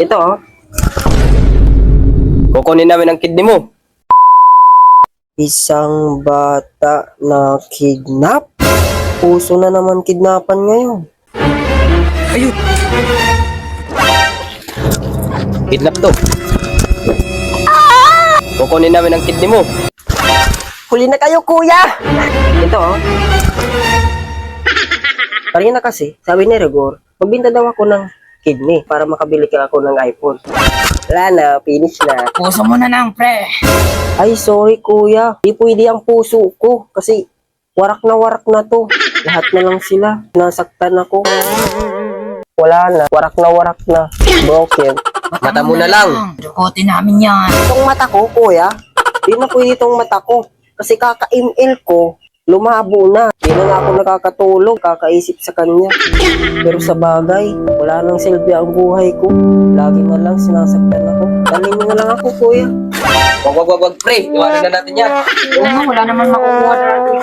Ito, oh. Kukunin namin ang kidney mo. Isang bata na kidnap? Puso na naman kidnapan ngayon. Ayun! Kidnap to. Kukunin namin ang kidney mo. Huli na kayo, kuya! Ito, oh. Kanina kasi, sabi ni Rigor, magbinta daw ako ng kidney para makabili ka ako ng iPhone. Wala na, finish na. Puso mo na lang, pre. Ay, sorry kuya. Di pwede ang puso ko kasi warak na to. Lahat na lang sila. Nasaktan ako. Wala na. Warak na. Broken. Mata mo na lang. Dukotin namin yan. Itong mata ko, kuya. Di na pwede itong mata ko. Kasi kaka-ML ko, lumabo na. Di na nga ako nakakatulog, kakaisip sa kanya. Pero sa bagay, wala nang silbi ang buhay ko. Lagi na lang sinasaktan ako. Dalhin mo na lang ako, kuya. Wag, pre. Iwanan na natin yan. Oo nga, wala naman makukuha na natin.